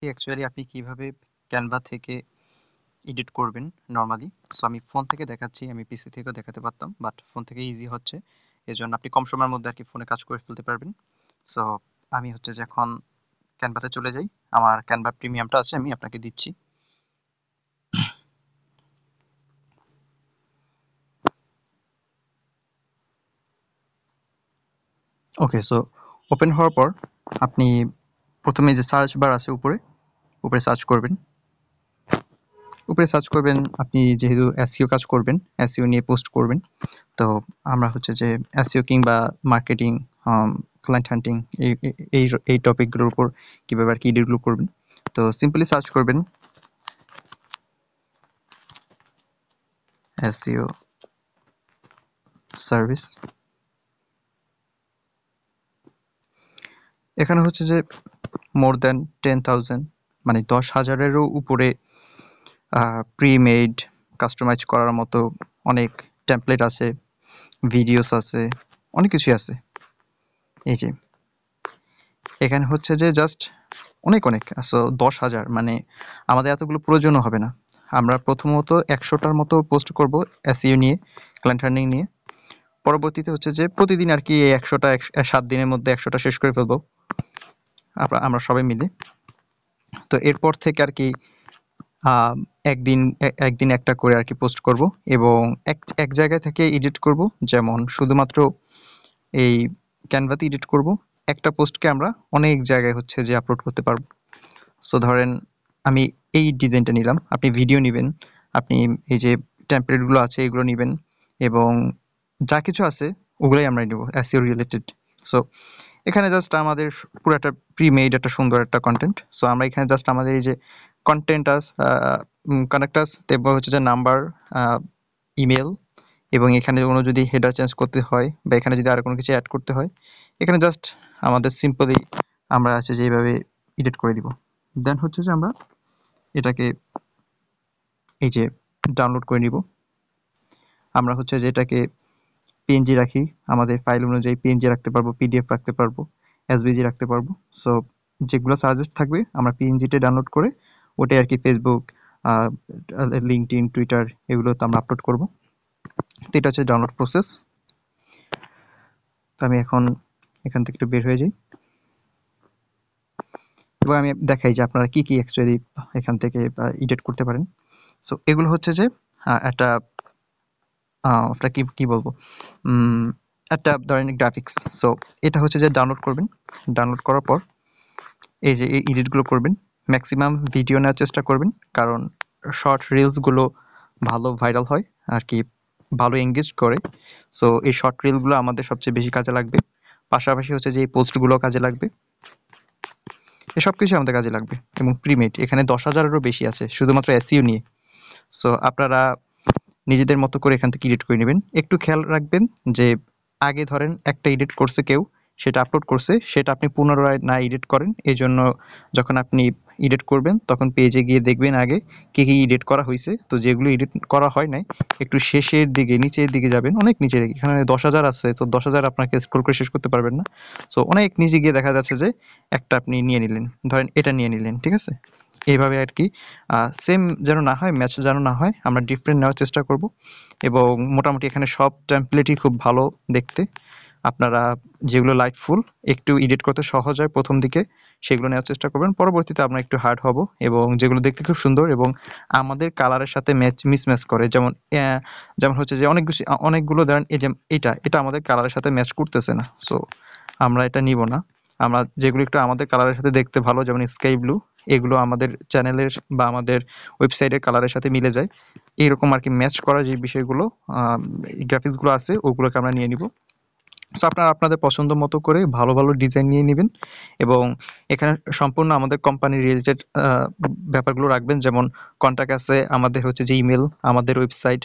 Actually আপনি কিভাবে Canva থেকে এডিট করবেন নরমালি। সো আমি ফোন থেকে দেখাচ্ছি, আমি পিসি থেকেও দেখাতে পারতাম, বাট ফোন থেকে ইজি হচ্ছে। এজন্য আপনি কম সময়ের মধ্যে আর কি ফোনে কাজ করে ফেলতে পারবেন। সো আমি হচ্ছে যে এখন ক্যানভাতে চলে যাই, আমার ক্যানভা প্রিমিয়ামটা আছে, আমি আপনাকে দিচ্ছি। ওকে, সো ওপেন হওয়ার পর আপনি প্রথমে যে সার্চ বার আছে উপরে উপরে সার্চ করবেন। উপরে সার্চ করবেন, আপনি যেহেতু এসইও কাজ করবেন, এসইও নিয়ে পোস্ট করবেন। তো আমরা হচ্ছে যে এসইও কিংবা মার্কেটিং, ক্লায়েন্ট হান্টিং, এই এই এই টপিকগুলোর উপর কীভাবে আর কি এডিটগুলো করবেন। তো সিম্পলি সার্চ করবেন এসইও সার্ভিস। এখানে হচ্ছে যে মোর দ্যান 10,000 মানে 10,000-এরও উপরে প্রি-মেড কাস্টমাইজ করার মতো অনেক টেমপ্লেট আছে, ভিডিওস আছে, অনেক কিছুই আছে। এই যে এখানে হচ্ছে যে জাস্ট অনেক অনেক, সো 10,000 মানে আমাদের এতগুলো প্রয়োজনও হবে না। আমরা প্রথমত 100টার মতো পোস্ট করব এসইও নিয়ে, ক্লায়েন্ট আর্নিং নিয়ে। পরবর্তীতে হচ্ছে যে প্রতিদিন আর কি এই 100টা 7 দিনের মধ্যে 100টা শেষ করে ফেলবো আমরা সবাই মিলে। তো এরপর থেকে আর কি একদিন একদিন একটা করে আর কি পোস্ট করব এবং এক জায়গায় থেকে এডিট করব, যেমন শুধুমাত্র এই ক্যানভাতে এডিট করব। একটা পোস্টকে আমরা অনেক জায়গায় হচ্ছে যে আপলোড করতে পারবো। সো ধরেন আমি এই ডিজাইনটা নিলাম, আপনি ভিডিও নেবেন, আপনি এই যে টেমপ্লেটগুলো আছে এগুলো নেবেন এবং যা কিছু আছে ওগুলোই আমরা নেব এসইও রিলেটেড। সো এখানে জাস্ট আমাদের পুরো একটা প্রি-মেড একটা সুন্দর একটা কন্টেন্ট। সো আমরা এখানে জাস্ট আমাদের এই যে কন্টেন্ট কানেক্ট তারপর হচ্ছে যে নাম্বার, ইমেল, এবং এখানে কোনো যদি হেডার চেঞ্জ করতে হয় বা এখানে যদি আর কোনো কিছু অ্যাড করতে হয়, এখানে জাস্ট আমাদের সিম্পলি আমরা আছে যে এইভাবে এডিট করে দিব। দেন হচ্ছে যে আমরা এটাকে এই যে ডাউনলোড করে নিব। আমরা হচ্ছে যে এটাকে পিএনজি রাখি, আমাদের ফাইল অনুযায়ী পিএনজি রাখতে পারবো, পিডিএফ রাখতে পারবো, এসভিজি রাখতে পারবো। সো যেগুলো সাজেস্ট থাকবে আমরা পিএনজিতে ডাউনলোড করে ওটাই আর কি ফেসবুক, লিঙ্কডইন, টুইটার এগুলোতে আমরা আপলোড করব। তো এটা হচ্ছে ডাউনলোড প্রসেস। তো আমি এখন এখান থেকে একটু বের হয়ে যাই এবং আমি দেখাই যে আপনারা কি কি অ্যাকচুয়ালি এখান থেকে এডিট করতে পারেন। সো এগুলো হচ্ছে যে একটা ওটা কি বলবো, একটা ধরেন গ্রাফিক্স। সো এটা হচ্ছে যে ডাউনলোড করবেন, ডাউনলোড করার পর এই যে এই এডিটগুলো করবেন। ম্যাক্সিমাম ভিডিও নেওয়ার চেষ্টা করবেন, কারণ শর্ট রিলসগুলো ভালো ভাইরাল হয় আর কি, ভালো এঙ্গেজ করে। সো এই শর্ট রিলগুলো আমাদের সবচেয়ে বেশি কাজে লাগবে। পাশাপাশি হচ্ছে যে এই পোস্টগুলো কাজে লাগবে, এসব কিছু আমাদের কাজে লাগবে। এবং প্রিমেড এখানে 10,000-এরও বেশি আছে শুধুমাত্র এসইও নিয়ে। সো আপনারা নিজেদের মতো করে এখান থেকে এডিট করে নেবেন। একটু খেয়াল রাখবেন যে আগে ধরেন একটা এডিট করছে কেউ, সেটা আপলোড করছে, সেটা আপনি পুনরায় না এডিট করেন। এই জন্য যখন আপনি এডিট করবেন তখন পেজে গিয়ে দেখবেন আগে কী কী এডিট করা হয়েছে। তো যেগুলো এডিট করা হয় নাই একটু শেষের দিকে নিচের দিকে যাবেন, অনেক নিচে, এখানে 10,000 আছে, তো 10,000 আপনাকে স্ক্রল করে শেষ করতে পারবেন না। সো অনেক নিচে গিয়ে দেখা যাচ্ছে যে একটা আপনি নিয়ে নিলেন, ধরেন এটা নিয়ে নিলেন, ঠিক আছে। এইভাবে আর কি সেম যেন না হয়, ম্যাচ যেন না হয়, আমরা ডিফারেন্ট নেওয়ার চেষ্টা করব। এবং মোটামুটি এখানে সব টেমপ্লেটই খুব ভালো দেখতে। আপনারা যেগুলো লাইটফুল, একটু এডিট করতে সহজ হয় প্রথম দিকে, সেগুলো নেওয়ার চেষ্টা করবেন। পরবর্তীতে আমরা একটু হার্ড হব এবং যেগুলো দেখতে খুব সুন্দর এবং আমাদের কালারের সাথে মিসম্যাচ করে, যেমন হচ্ছে যে অনেকগুলো ধরেন এই যে এটা আমাদের কালারের সাথে ম্যাচ করতেছে না, সো আমরা এটা নিব না। আমরা যেগুলো একটু আমাদের কালারের সাথে দেখতে ভালো, যেমন স্কাই ব্লু, এগুলো আমাদের চ্যানেলের বা আমাদের ওয়েবসাইটের কালারের সাথে মিলে যায়, এরকম আর কি ম্যাচ করা যে বিষয়গুলো, গ্রাফিক্সগুলো আছে ওগুলোকে আমরা নিয়ে নিব। সো আপনারা আপনাদের পছন্দ মতো করে ভালো ভালো ডিজাইন নিয়ে নেবেন এবং এখানে সম্পূর্ণ আমাদের কোম্পানি রিলেটেড ব্যাপারগুলো রাখবেন, যেমন কন্ট্যাক্ট আছে, আমাদের হচ্ছে যে ইমেল, আমাদের ওয়েবসাইট,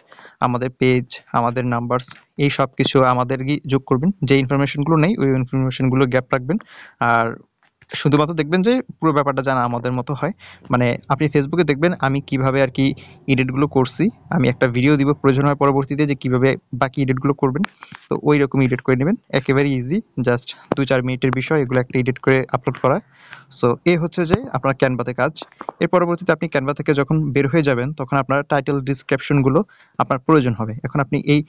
আমাদের পেজ, আমাদের নাম্বারস, এই সব কিছু আমাদেরই যোগ করবেন। যে ইনফরমেশনগুলো নেই ওই ইনফরমেশনগুলো গ্যাপ রাখবেন। আর শুধুমাত্র দেখবেন যে পুরো ব্যাপারটা যেন আমাদের মতো হয়। মানে আপনি ফেসবুকে দেখবেন আমি কিভাবে আর কি এডিটগুলো করছি। আমি একটা ভিডিও দিব প্রয়োজন হয় পরবর্তীতে যে কিভাবে বাকি এডিটগুলো করবেন। তো ওই রকম এডিট করে নেবেন, একেবারে ইজি, জাস্ট 2-4 মিনিটের বিষয় এগুলো একটা এডিট করে আপলোড করা। সো এ হচ্ছে যে আপনার ক্যানভাতে কাজ। এর পরবর্তীতে আপনি ক্যানভা থেকে যখন বের হয়ে যাবেন তখন আপনার টাইটেল ডিসক্রিপশনগুলো আপনার প্রয়োজন হবে। এখন আপনি এই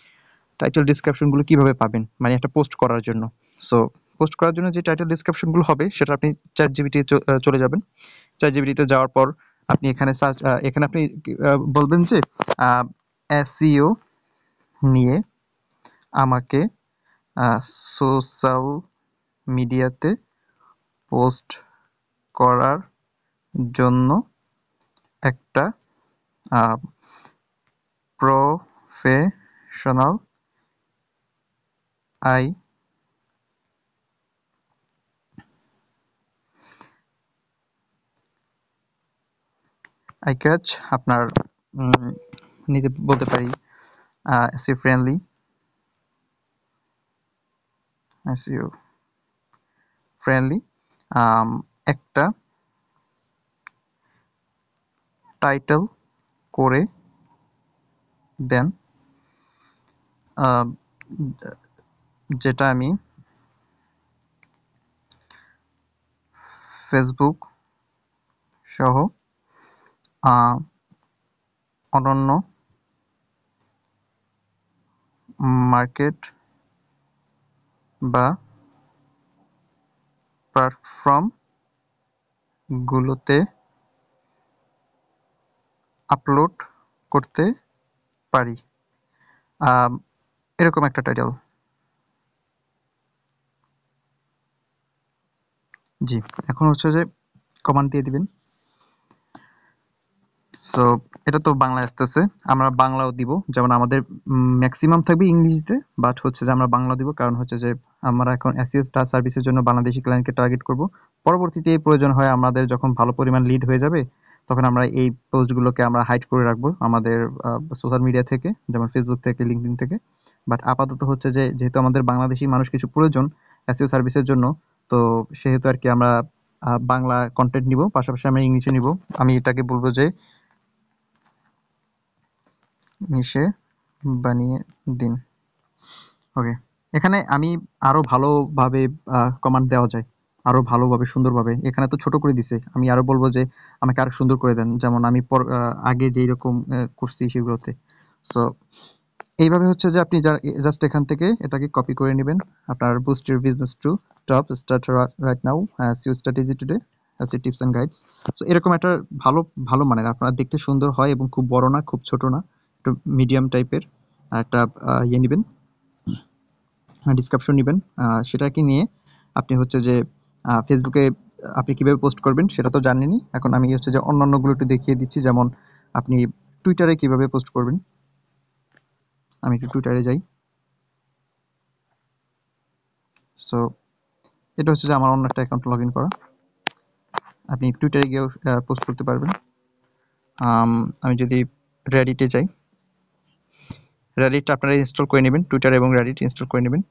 টাইটেল ডিসক্রিপশনগুলো কিভাবে পাবেন, মানে একটা পোস্ট করার জন্য। সো পোস্ট করার জন্য যে টাইটেল ডিসক্রিপশনগুলো হবে সেটা আপনি চ্যাট জিপিটি চলে যাবেন। চ্যাট জিপিটিতে যাওয়ার পর আপনি এখানে সার্চ, এখানে আপনি বলবেন যে এসইও নিয়ে আমাকে সোশ্যাল মিডিয়াতে পোস্ট করার জন্য একটা প্রফেশনাল আই আইক্যাচ আপনার নিতে বলতে পারি এসইও ফ্রেন্ডলি, এসইও ফ্রেন্ডলি একটা টাইটেল করে দেন, যেটা আমি ফেসবুক সহ অন্যান্য মার্কেট বা প্ল্যাটফর্মগুলোতে আপলোড করতে পারি। এরকম একটা টাইটেল। জি, এখন হচ্ছে যে কমান্ড দিয়ে দিবেন। সো এটা তো বাংলায় আসতেছে, আমরা বাংলাও দিব, যেমন আমাদের ম্যাক্সিমাম থাকবে ইংলিশতে, বাট হচ্ছে যে আমরা বাংলা দিব, কারণ হচ্ছে যে আমরা এখন এসইও স্টার সার্ভিসের জন্য বাংলাদেশি ক্লায়েন্টকে টার্গেট করব। পরবর্তীতে এই প্রয়োজন হয় আমাদের যখন ভালো পরিমাণ লিড হয়ে যাবে তখন আমরা এই পোস্টগুলোকে আমরা হাইড করে রাখবো আমাদের সোশ্যাল মিডিয়া থেকে, যেমন ফেসবুক থেকে, লিঙ্কডইন থেকে। বাট আপাতত হচ্ছে যে যেহেতু আমাদের বাংলাদেশি মানুষ কিছু প্রয়োজন এসইও সার্ভিসের জন্য, তো সেহেতু আর কি আমরা বাংলা কন্টেন্ট নিব, পাশাপাশি আমরা ইংলিশে নিব। আমি এটাকে বলবো যে মিশে বানিয়ে দিন। ওকে, এখানে আমি আরো ভালোভাবে কমান্ড দেওয়া যায়, আরো ভালোভাবে সুন্দরভাবে। এখানে তো ছোট করে দিছে, আমি আরো বলবো যে আমাকে আরো সুন্দর করে দেন, যেমন আমি আগে যেই রকম করছি সেগুলোতে। সো এইভাবে হচ্ছে যে আপনি জাস্ট এখান থেকে এটাকে কপি করে নেবেন। আপনার boost your business to top start right now, SEO strategy today, tips and guides. So এরকম একটা ভালো ভালো মানের, আপনার দেখতে সুন্দর হয় এবং খুব বড় না, খুব ছোট না, একটু মিডিয়াম টাইপের একটা ইয়ে নেবেন, ডিসক্রিপশন নেবেন। সেটাকে নিয়ে আপনি হচ্ছে যে ফেসবুকে আপনি কিভাবে পোস্ট করবেন সেটা তো জানেনই। এখন আমি হচ্ছে যে অন্যান্যগুলো একটু দেখিয়ে দিচ্ছি, যেমন আপনি টুইটারে কিভাবে পোস্ট করবেন। আমি একটু টুইটারে যাই। সো এটা হচ্ছে যে আমার অন্য একটা অ্যাকাউন্ট লগ ইন করা, আপনি টুইটারে গিয়েও পোস্ট করতে পারবেন। আমি যদি রেডিটে যাই, রেডিট আপনারা ইনস্টল করে নেবেন, টুইটার এবং রেডিট ইনস্টল করে নেবেন।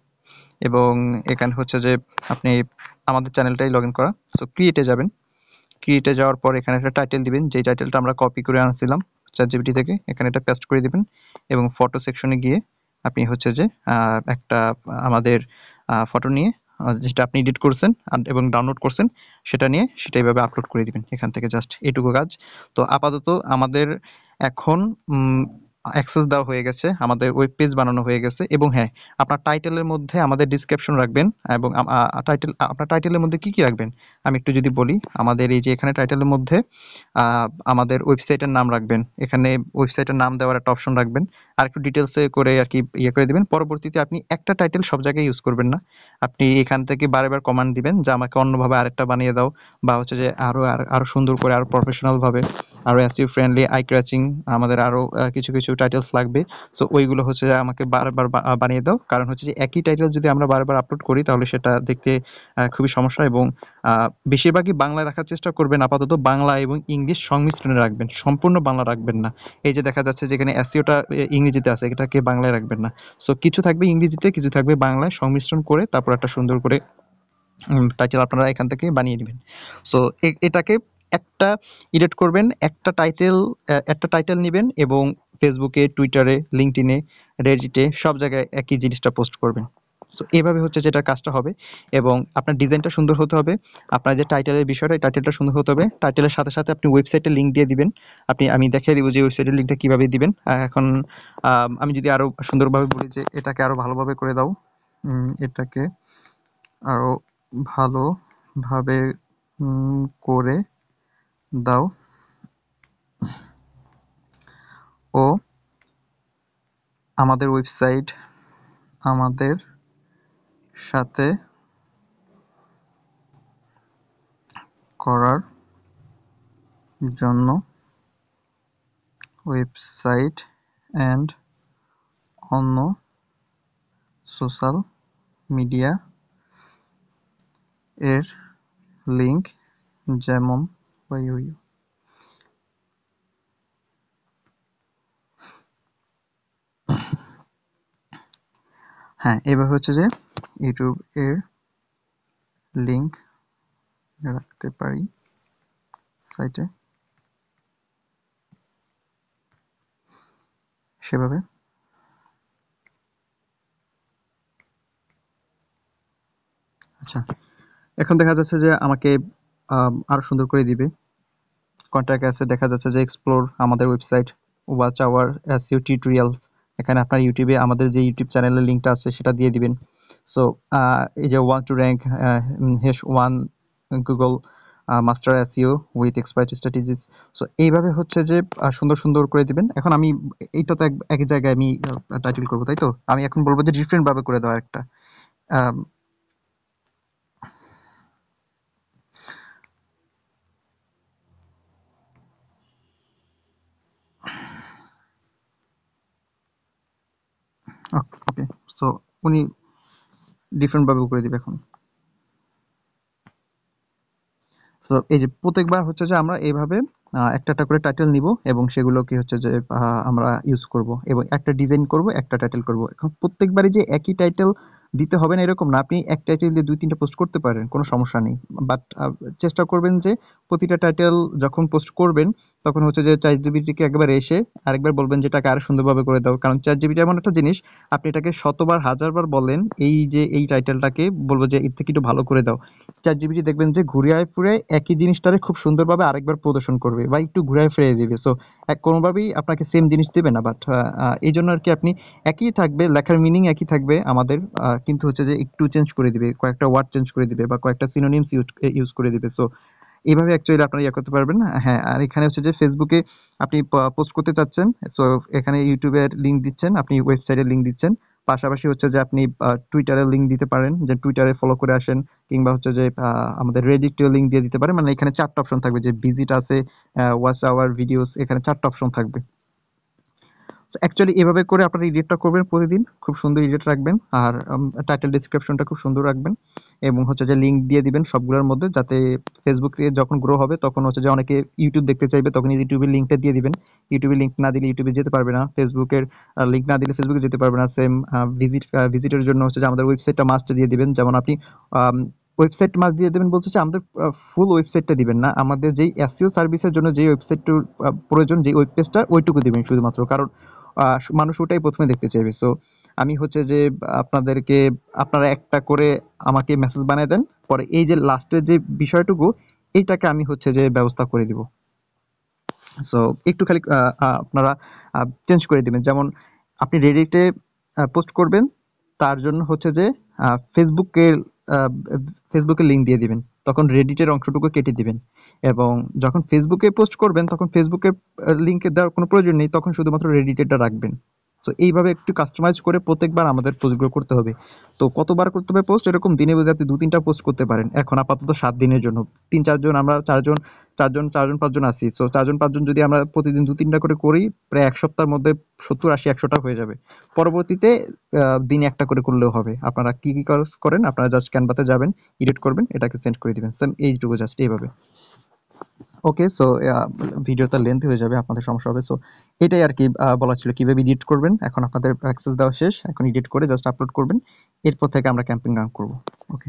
এবং এখানে হচ্ছে যে আপনি আমাদের চ্যানেলটাই লগ ইন করা। সো ক্রিয়েটে যাবেন, ক্রিয়েটে যাওয়ার পর এখানে একটা টাইটেল দিবেন, যেই টাইটেলটা আমরা কপি করে আনছিলাম চ্যাটজিপিটি থেকে, এখানে এটা পেস্ট করে দিবেন। এবং ফটো সেকশনে গিয়ে আপনি হচ্ছে যে একটা আমাদের ফটো নিয়ে যেটা আপনি এডিট করছেন এবং ডাউনলোড করছেন সেটা নিয়ে সেটা এইভাবে আপলোড করে দিবেন এখান থেকে, জাস্ট এটুকু কাজ। তো আপাতত আমাদের এখন অ্যাক্সেস দেওয়া হয়ে গেছে, আমাদের ওয়েব পেজ বানানো হয়ে গেছে। এবং হ্যাঁ, আপনার টাইটেলের মধ্যে আমাদের ডিসক্রিপশন রাখবেন। এবং আপনার টাইটেলের মধ্যে কি কি রাখবেন আমি একটু যদি বলি, আমাদের এই যে এখানে টাইটেলের মধ্যে আমাদের ওয়েবসাইটের নাম রাখবেন, এখানে ওয়েবসাইটের নাম দেওয়ার একটা অপশন রাখবেন, আর একটু ডিটেলসে করে আর কি ইয়ে করে দিবেন। পরবর্তীতে আপনি একটা টাইটেল সব জায়গায় ইউজ করবেন না, আপনি এখান থেকে বারবার কমান্ড দিবেন যে আমাকে অন্যভাবে আরেকটা বানিয়ে দাও, বা হচ্ছে যে আরো সুন্দর করে, আরো প্রফেশনাল ভাবে, আরো এসইও ফ্রেন্ডলি, আই ক্র্যাচিং, আমাদের আরো কিছু কিছু টাইটেলস লাগবে। সো ওইগুলো হচ্ছে যে আমাকে বারবার বানিয়ে দাও, কারণ হচ্ছে যে একই টাইটেল যদি আমরা বারবার আপলোড করি তাহলে সেটা দেখতে খুবই সমস্যা। এবং বেশিরভাগই বাংলায় রাখার চেষ্টা করবেন, আপাতত বাংলা এবং ইংলিশ সংমিশ্রণে রাখবেন, সম্পূর্ণ বাংলা রাখবেন না। এই যে দেখা যাচ্ছে যেখানে এসইওটা ইংরেজিতে আছে, এটাকে বাংলায় রাখবেন না। সো কিছু থাকবে ইংরেজিতে, কিছু থাকবে বাংলায়, সংমিশ্রণ করে তারপর একটা সুন্দর করে টাইটেল আপনারা এখান থেকে বানিয়ে নেবেন। সো এটাকে একটা এডিট করবেন, একটা টাইটেল নেবেন এবং ফেসবুকে, টুইটারে, লিঙ্কডইনে, রেডিটে সব জায়গায় একই জিনিসটা পোস্ট করবেন। সো এভাবে হচ্ছে যে এটার কাজটা হবে এবং আপনার ডিজাইনটা সুন্দর হতে হবে। আপনার যে টাইটেলের বিষয়টা, এই টাইটেলটা সুন্দর হতে হবে। টাইটেলের সাথে সাথে আপনি ওয়েবসাইটের লিঙ্ক দিয়ে দিবেন। আমি দেখিয়ে দিব যে ওয়েবসাইটের লিঙ্কটা কিভাবে দিবেন। এখন আমি যদি আরো সুন্দরভাবে বলি যে এটাকে আরো ভালোভাবে করে দাও, এটাকে আরো ভালোভাবে করে দাও ও আমাদের সাথে করার জন্য ওয়েবসাইট এন্ড অন্য সোশ্যাল মিডিয়া এর লিংক যেমন হ্যাঁ, এভাবে হচ্ছে যে ইউটিউব এর লিংক রাখতে পারি সাইটে, সেভাবে। আচ্ছা, এখন দেখা যাচ্ছে যে আমাকে আরো সুন্দর করে দিবে। কন্ট্যাক্ট আছে, দেখা যাচ্ছে যে এক্সপ্লোর আমাদের website, watch our SEO tutorials. এখানে আপনার ইউটিউবে আমাদের যে ইউটিউব চ্যানেলের লিঙ্কটা আছে সেটা দিয়ে দিবেন। সো এই যে one two rank hash one Google master SEO with expert strategies. So এইভাবে হচ্ছে যে সুন্দর সুন্দর করে দিবেন। এখন আমি এইটা তো এক জায়গায় আমি টাইটেল করবো, তাই তো? আমি এখন বলবো যে ডিফারেন্ট ভাবে করে দেওয়া একটা। ওকে, সো উনি ডিফারেন্ট ভাবে করে দিবে এখন। সো এই যে প্রত্যেকবার হচ্ছে যে আমরা এইভাবে একটা করে টাইটেল নিব এবং সেগুলোকে হচ্ছে যে আমরা ইউজ করব এবং একটা ডিজাইন করব, একটা টাইটেল করব। এখন প্রত্যেকবারই যে একই টাইটেল দিতে হবে না এরকম না, আপনি এক টাইটেল দিয়ে 2-3টা পোস্ট করতে পারেন, কোনো সমস্যা নেই। বাট চেষ্টা করবেন যে প্রতিটা টাইটেল যখন পোস্ট করবেন তখন হচ্ছে যে চ্যাটজিপিটিকে একবার এসে আরেকবার বলবেন যে এটাকে আরো সুন্দরভাবে করে দাও। কারণ চ্যাটজিপিটি এমন একটা জিনিস, আপনি এটাকে শতবার হাজারবার বলেন এই টাইটেলটাকে বলবো যে এর থেকে একটু ভালো করে দাও, চ্যাটজিপিটি দেখবেন যে ঘুরিয়ে ফিরিয়ে একই জিনিসটারে খুব সুন্দরভাবে আরেকবার প্রদর্শন করবে বা একটু ঘুরায় ফিরিয়ে দিবে। সো কোনোভাবেই আপনাকে সেম জিনিস দেবে না। বাট এই জন্য আর কি আপনি একই থাকবে, লেখার মিনিং একই থাকবে আমাদের, কিন্তু হচ্ছে যে একটু চেঞ্জ করে দিবে, কয়েকটা ওয়ার্ড চেঞ্জ করে দিবে বা কয়েকটা সিনোনিমস ইউজ করে দিবে। সো এইভাবে অ্যাকচুয়ালি আপনারা ইয়ে করতে পারবেন। হ্যাঁ, আর এখানে হচ্ছে যে ফেসবুকে আপনি পোস্ট করতে চাচ্ছেন, সো এখানে ইউটিউবের লিঙ্ক দিচ্ছেন, আপনি ওয়েবসাইটের লিঙ্ক দিচ্ছেন। পাশাপাশি হচ্ছে যে আপনি টুইটারের লিঙ্ক দিতে পারেন, যে টুইটারে ফলো করে আসেন, কিংবা হচ্ছে যে আমাদের রেডিটের লিঙ্ক দিয়ে দিতে পারেন। মানে এখানে 4টা অপশন থাকবে, যে ভিজিট আছে, ওয়াচ আওয়ার, ভিডিওস, এখানে 4টা অপশন থাকবে। অ্যাকচুয়ালি এভাবে করে আপনারা এডিটটা করবেন প্রতিদিন, খুব সুন্দর এডিট রাখবেন আর টাইটেল ডেসক্রিপশনটা খুব সুন্দর রাখবেন এবং হচ্ছে যে লিঙ্ক দিয়ে দিবেন সবগুলোর মধ্যে, যাতে ফেসবুক থেকে যখন গ্রো হবে তখন হচ্ছে যে অনেকে ইউটিউব দেখতে চাইবে, তখন ইউটিউবের লিঙ্কটা দিয়ে দিবেন। ইউটিউবের লিঙ্ক না দিলে ইউটিউবে যেতে পারবে না, ফেসবুকের লিঙ্ক না দিলে ফেসবুকে যেতে পারবে না। সেম ভিজিটের জন্য হচ্ছে যে আমাদের ওয়েবসাইটটা মাস্ট দিয়ে দিবেন। যেমন আপনি ওয়েবসাইট মাস্ট দিয়ে দেবেন বলছে যে আমাদের ফুল ওয়েবসাইটটা দিবেন না, আমাদের যেই এসইও সার্ভিসের জন্য যেই ওয়েবসাইটটার প্রয়োজন, যে ওয়েব পেজটা ওইটুকু দিবেন শুধুমাত্র। কারণ মানুষ ওটাই প্রথমে দেখতে চাইবে। সো আমি হচ্ছে যে আপনারা একটা করে আমাকে মেসেজ বানিয়ে দেন, পরে এই যে লাস্টের যে বিষয়টুকু এইটাকে আমি হচ্ছে যে ব্যবস্থা করে দিব। সো একটু খালি আপনারা চেঞ্জ করে দিবেন। যেমন আপনি রেডিটে পোস্ট করবেন, তার জন্য হচ্ছে যে ফেসবুকের ফেসবুকের লিঙ্ক দিয়ে দিবেন, তখন রেডিটের অংশটুকু কেটে দিবেন। এবং যখন ফেসবুকে পোস্ট করবেন তখন ফেসবুকে লিঙ্কে দেওয়ার কোনো প্রয়োজন নেই, তখন শুধুমাত্র রেডিটেরটা রাখবেন। সো এইভাবে একটু কাস্টমাইজ করে প্রত্যেকবার আমাদের পোস্টগুলো করতে হবে। তো কতবার করতে হবে পোস্ট? এরকম দিনে বোধহয় আপনি 2-3টা পোস্ট করতে পারেন। এখন আপাতত 7 দিনের জন্য 3-4 জন, আমরা চারজন 5জন আছি। সো 4-5জন যদি আমরা প্রতিদিন 2-3টা করে করি, প্রায় এক সপ্তাহের মধ্যে 70-80-100টা হয়ে যাবে। পরবর্তীতে দিনে একটা করে করলেও হবে। আপনারা কি করেন, আপনারা জাস্ট ক্যানভাতে যাবেন, এডিট করবেন, এটাকে সেন্ড করে দিবেন। সেম এইটুকু, জাস্ট এইভাবে। ওকে, সো ভিডিওটা লেন্থ হয়ে যাবে, আপনাদের সমস্যা হবে। সো এটাই আর কি বলা ছিল কিভাবে এডিট করবেন। এখন আপনাদের অ্যাক্সেস দেওয়া শেষ, এখন এডিট করে জাস্ট আপলোড করবেন, এরপর থেকে আমরা ক্যাম্পেইন রান করব। ওকে।